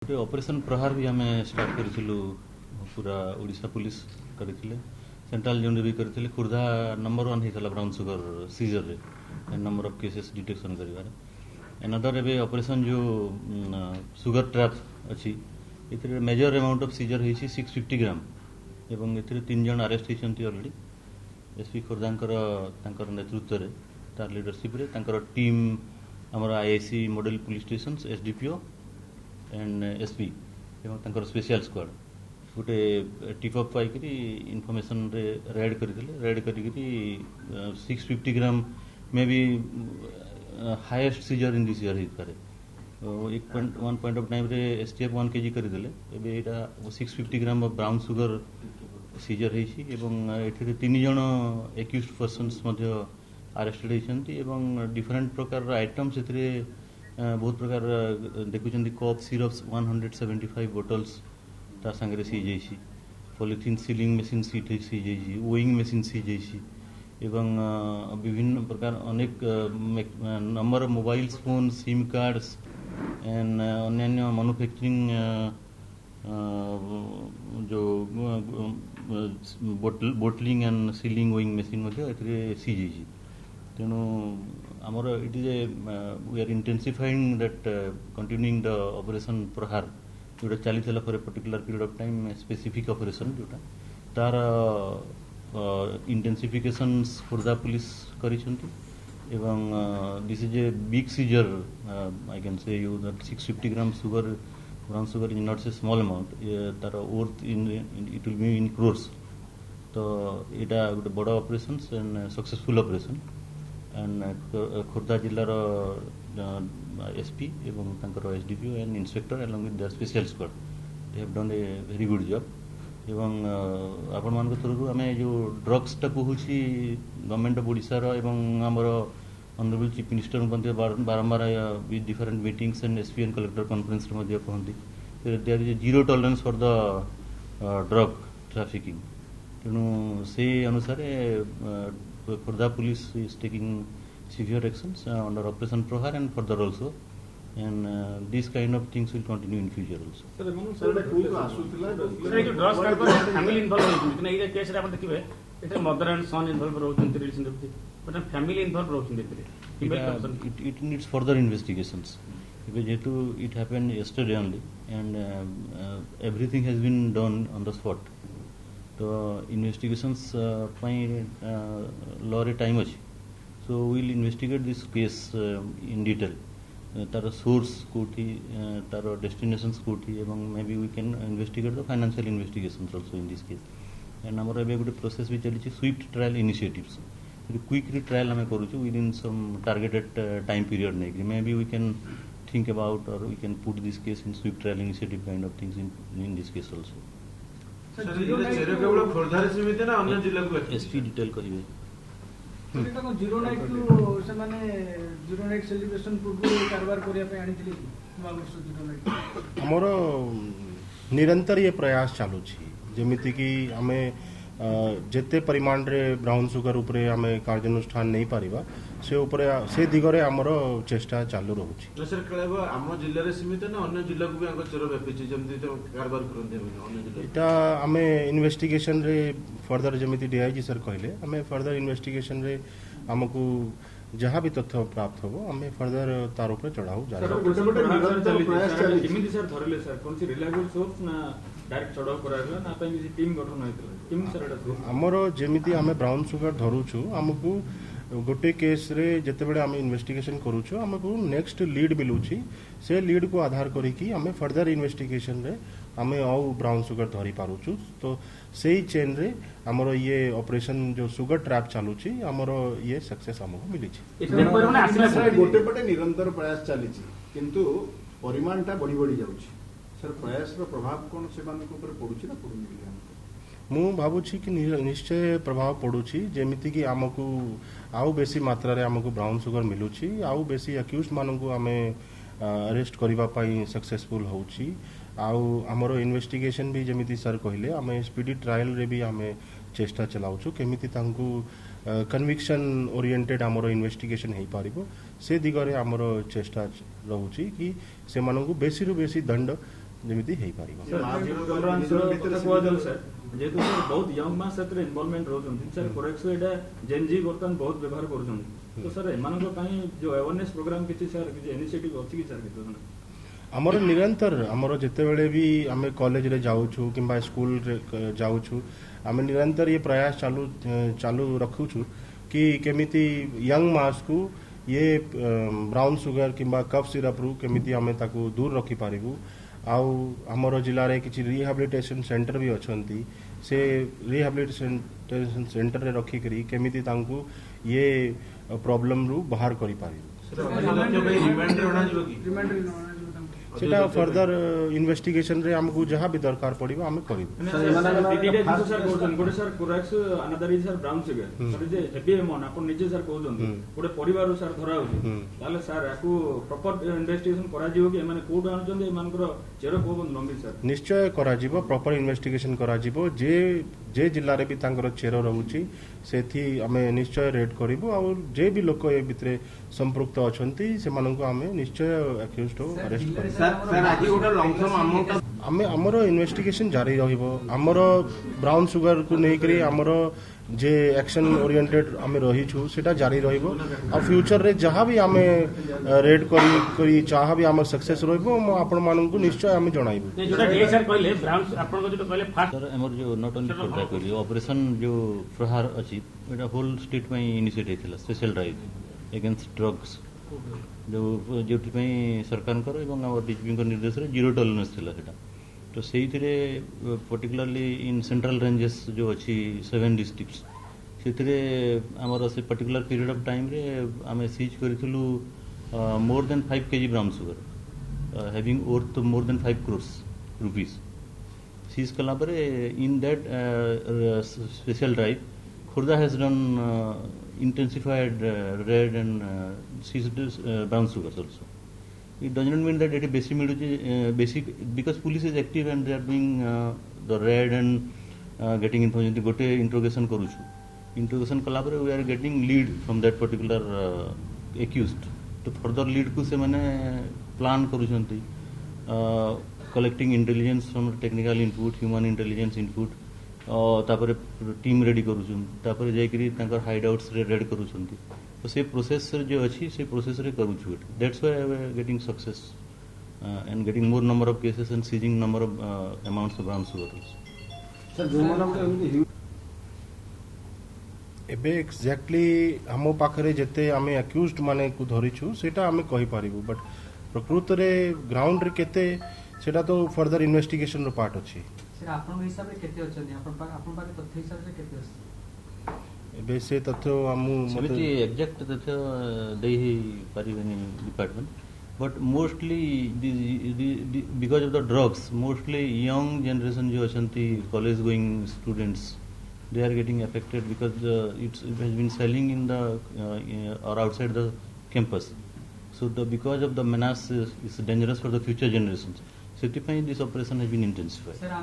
गोटे ऑपरेशन प्रहार भी आम स्टार्ट करूँ पूरा ओडिशा पुलिस करते सेंट्रल जोन भी करते खुर्धा नंबर 1 होता ब्राउन सुगर सीजर रे नंबर ऑफ केसेस डिटेक्शन कर एनदर एवं ऑपरेशन जो सुगर ट्रैप अच्छी ये मेजर अमाउंट ऑफ सीजर हो 650 ग्राम एवं ए 3 जन अरेस्ट होती ऑलरेडी एसपी खोर्धा नेतृत्व में तार लीडरशिप रे टीम आमर IIC model police station SDPO and SP एवं स्पेशल स्क्वाड गोटे टिप अप पाई इनफॉरमेशन रेड करके 650 gram may be highest seizure in this year हो पारे वन पॉइंट ऑफ टाइम रे एसटीएफ 1 kg करदेले एबे एटा 650 ग्राम ब्राउन सुगर सीजर होती 3 जन एक्यूज्ड पर्सन्स अरेस्टेड होती डिफरेंट प्रकार आइटम से बहुत प्रकार देखुं कप सिरप्स 175 बोटल्स ता सांगे सीज होती polythene sealing machine seat seize होती ओइंग मशीन सीज होती विभिन्न प्रकार अनेक number of mobile phone sim cards and अन्य मैन्युफैक्चरिंग जो bottling and sealing weighing machine seize होती तेणु आमर it is we are intensifying that continuing the operation Prahar जोटा चली for a particular period of time specific operation जोटा तार intensification Khurda police एवं this is a big seizure I can say you that 650 gram sugar brown sugar is not a small amount तार worth in it will be in crores तो यहाँ गोटे बड़ operation and successful operation and Khordha जिलार SP एवं SDPO and inspector along with their special squad they have done a very good job एवं आपण मान तरफ आम जो ड्रग्स टा कहूँ गवर्नमेंट ऑफ ओडिशार एवं आमर ऑनरेबल चीफ मिनिस्टर बारंबार with different meetings and SP and collector conference कहते there is zero tolerance for the drug trafficking तेणु से अनुसार Khordha police is taking severe actions under Operation Prahar and further also, and these kind of things will continue in future also. Sir, drugs का family involved होती है ना ये case रे अपन देखिबे एटा मदर एंड सन इन्वॉल्व रहउछन रिलेशनशिप बट फैमिली इन्वॉल्व रहउछन it needs further investigations जेतु it happened yesterday only and everything has been done on the spot. तो इन्वेस्टिगेशंस लॉ रे टाइम अच्छी so will investigate this case in detail तार source कोठी तार destinations कोठी एवं may be we can investigate the financial investigations also in this case and हमर एबे गोटे प्रोसेस भी चली swift trial initiatives quickly trial आम करूँ within some targeted time period नहीं may be we can think about और we can put this case in Swift trial initiative kind of things in this case also SP detail करिवे zero night to से माने zero night celebration पूर्व कारबार करिया पे आनी थिली वर्ष जीरो नाइट हमर निरंतर ये प्रयास चालू छी जेमिति कि हमें जेते परिमाण रे ब्राउन सुगर उपरे हमें कार्यानुष्ठान नहीं पारिबा से उपरे से दिगरे हमर चेष्टा चालू रहउछि तो सर कलेबो हम जिल्ला रे सीमित ना अन्य जिल्ला को भी अंक चेरो व्यापिछि जेमति तो कारबार करते अन्य जिल्ला एटा हमें इन्वेस्टिगेशन रे फर्दर जेमिति डीआईजी सर कहले हमें फर्दर इन्वेस्टिगेशन रे हमकु जहाँ भी तथ्य प्राप्त हो हमें फर्दर तार ऊपर चढ़ाऊ जा रहा है किमिति सर धरले सर कोन सी रिलायबल सोर्स ना डायरेक्ट चढ़ाऊ कराइला ना पे किसी टीम गठन होइतला टीम सर एटा हमर जेमिति हमें ब्राउन सुगर धरुछु हमकु गोटे केस रे जते बेले हम इन्वेस्टिगेशन करूछु हमकु नेक्स्ट लीड मिलुछि से लीड को आधार करिकि हमें फर्दर इन्वेस्टिगेशन रे हमें आउ ब्राउन सुगर धरी पारुछु तो सेही चेन रे हमरो ये ऑपरेशन जो सुगर ट्रैप चालुछि हमरो ये सक्सेस हमको मिलिछि गोटे पटे निरंतर प्रयास चलीछि किंतु परिमाणटा बढ़ी बढ़ी जाउछि सर प्रयास रो प्रभाव कोन से मानक ऊपर पडुछि ना पडुनि मु भावुछि कि निश्चय प्रभाव पडुछि जेमिति कि हमकु आउ बेसी मात्रा रे हमकु ब्राउन सुगर मिलुछि आउ बेसी अक्यूज्ड मानकु हमें अरेस्ट करबा पई सक्सेसफुल होउछि आउ हमरो इन्वेस्टिगेशन भी जेमिति सर कहले हमें स्पीडी ट्रायल रे भी हमें चेष्टा चलाउछु केमिति तांकु कन्विक्शन ओरिएंटेड हमरो इन्वेस्टिगेशन हेई पारिबो से दिगरे हमरो चेष्टा रहउछि कि से मानकु बेसी रु बेसी दंड ଯେମିତି ହେଇପାରିବ। ଯେହେତୁ ସାର୍ ବହୁତ ୟଙ୍ଗ ମାସ୍ ସେଥିରେ ଇନଭଲଭମେଣ୍ଟ ରହୁଛନ୍ତି ସାର୍ କୋରେକ୍ସ ଏଇଟା ଜେନଜି ବର୍ତ୍ତମାନ ବହୁତ ବ୍ୟବହାର କରୁଛନ୍ତି ତ ସାର୍ ଏମାନଙ୍କ ପାଇଁ ଯୋଉ ଆୱାରନେସ୍ ପ୍ରୋଗ୍ରାମ କିଛି ସାର୍ କିଛି ଇନିସିଏଟିଭ ଅଛି କି ସାର୍ କିଛି? ଆମର ନିରନ୍ତର ଆମର ଯେତେବେଳେ ବି ଆମେ କଲେଜରେ ଯାଉଛୁ କିମ୍ବା ସ୍କୁଲରେ ଯାଉଛୁ ଆମେ ନିରନ୍ତର ये प्रयास चालू रखुଛୁ कि केमिति यंग मास को ये ब्राउन सुगर किंबा कफ सिरप रु केमिति आमे ताकू दूर रखी पारिबू आउ हमर जिल्ला रे किछि रिहैबिलिटेशन सेंटर भी अछंती से रिहैबिलिटेशन सेंटर रे रखी करी केमिति तांकू ये प्रॉब्लम रु बाहर करी पारिबू सेटा फर्दर इन्वेस्टिगेशन रे हमकु जहां भी दरकार पड़िबो हमें करिबो गोटे sir Corex another is sir brown sugar sir जे एबीएमन आपण निजे सर कहउछन गोटे परिवार सर धरा होछि ताले सर याकू प्रॉपर इन्वेस्टिगेशन करा जिवो कि माने कोड आनछन ए मानकर चेरो को नंबी सर निश्चय करा जिवो प्रॉपर इन्वेस्टिगेशन करा जिवो जे जिल्ला रे भी तांकर चेरो रहउछि सेथि हमें निश्चय रेड करिबो और जे भी लोक ए भितरे संपृक्त अछंती से माननको हमें निश्चय अक्यूज्ड हो अरेस्ट करिबो सर आज गोटे लंगसम अमाउंट आमे हमर इन्वेस्टिगेशन जारी रहिबो हमर ब्राउन सुगर को नै करी हमर जे एक्शन ओरिएंटेड आमे रहिछु सेटा जारी रहिबो आ फ्यूचर रे जहां भी आमे रेड करी चाहा भी हमर सक्सेस रहिबो आपण माननको निश्चय आमे जणाइबो जोटा जे सर कहले ब्राउन आपण को जो कहले फास्ट सर हमर जो नॉट ओनली खोर्धा कहली ऑपरेशन जो प्रहार अछि एटा होल स्टेट में इनिशिएट हेतिला स्पेशल ड्राइव अगेंस्ट ड्रग्स जो सरकार डीजीपी निर्देश जीरो टॉलरेंस थिला सेटा तो से पर्टिकुलरली इन सेंट्रल रेंजेस जो अच्छी 7 डिस्ट्रिक्ट्स से आमर से पर्टिकुलर पीरियड ऑफ टाइम रे आमे सीज करिथलु more than 5 kg brown sugar having worth more than 5 crores rupees seize कला परे in that special drive Khurda has done intensified red and seized brown sugars also. It does not mean that it is basic because police is active and they are doing the raid and getting information. Gote interrogation karuchu. Interrogation kala pare we are getting lead from that particular accused. To further lead ku se mane plan karuchanti. Collecting intelligence from technical input, human intelligence input. तापर team ready करूछन तापर जाय करी तांकर hideouts रे raid करूछंती तो से प्रोसेस जो अछि से प्रोसेस रे करूछु that's why we are getting success and getting more number of cases and seizing number of amounts of brown sugar sir जो मानक एबे एक्जेक्टली हमो पाखरे जते हमें अक्यूज्ड माने को धरिछु सेटा हमें कहि पारिबु बट प्रकृत रे ग्राउंड रे केते सेटा तो फर्दर इन्वेस्टिगेशन रो पार्ट अछि सर आपन हिसाब रे केते अछथि आपन पाके तथ्य हिसाब रे केते अछि एबे से तथ्य हमु सेमिति एग्जैक्ट तथ्य देहि परिबेनी department but mostly because of the drugs mostly young generation जो अछंती college going students they are getting affected because it has been selling in the or outside the campus so because of the menace is dangerous for the future generations. This operation has been intensified.